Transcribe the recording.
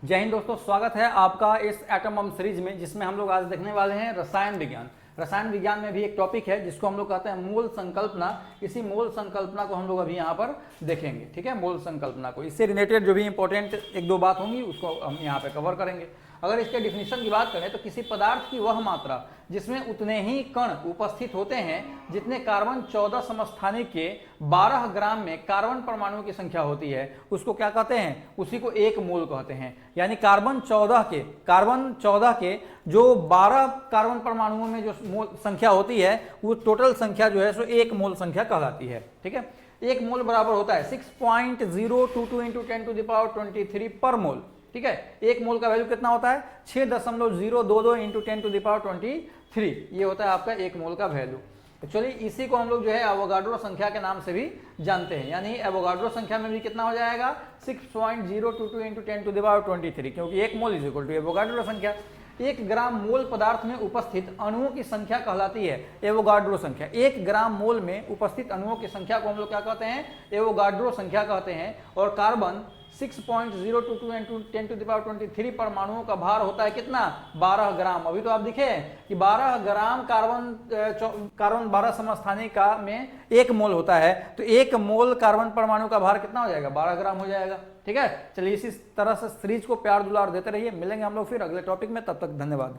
जय हिंद दोस्तों, स्वागत है आपका इस एटम बम सीरीज में, जिसमें हम लोग आज देखने वाले हैं रसायन विज्ञान। रसायन विज्ञान में भी एक टॉपिक है जिसको हम लोग कहते हैं मूल संकल्पना। इसी मूल संकल्पना को हम लोग अभी यहाँ पर देखेंगे। ठीक है, मूल संकल्पना को, इससे रिलेटेड जो भी इंपॉर्टेंट एक दो बात होंगी उसको हम यहाँ पे कवर करेंगे। अगर इसके डिफिनीशन की बात करें तो किसी पदार्थ की वह मात्रा जिसमें उतने ही कण उपस्थित होते हैं जितने कार्बन 14 समस्थानिक के 12 ग्राम में कार्बन परमाणुओं की संख्या होती है, उसको क्या कहते हैं? उसी को एक मोल कहते हैं। यानी कार्बन 14 के जो 12 कार्बन परमाणुओं में जो मोल संख्या होती है वो टोटल संख्या जो है सो एक मोल संख्या कहलाती है। ठीक है, एक मोल बराबर होता है 6.022 × 10⁻23 पर मोल। ठीक है, एक मोल का वैल्यू कितना होता है? 6.022 × 10⁻23। ये होता है आपका एक मोल का वैल्यू। तो चलिए इसी को हम लोग जो है एवोगाड्रो संख्या के नाम से भी जानते हैं। यानी एवोगाड्रो संख्या में भी कितना हो जाएगा? 6.022 × 10⁻23, क्योंकि एक mole is equal to Avogadro संख्या। एक ग्राम मोल पदार्थ में उपस्थित अणुओं की संख्या कहलाती है एवोगाड्रो संख्या। एक ग्राम मोल में उपस्थित अणुओं की संख्या को हम लोग क्या कहते हैं? एवोगाड्रो संख्या कहते हैं। और कार्बन 6.022 × 10⁻23 परमाणुओं का भार होता है कितना? 12 ग्राम। अभी तो आप दिखे कि 12 ग्राम कार्बन 12 समस्थानिक का में एक मोल होता है, तो एक मोल कार्बन परमाणु का भार कितना हो जाएगा? 12 ग्राम हो जाएगा। ठीक है, चलिए इसी तरह से सीरीज को प्यार दुलार देते रहिए। मिलेंगे हम लोग फिर अगले टॉपिक में, तब तक धन्यवाद।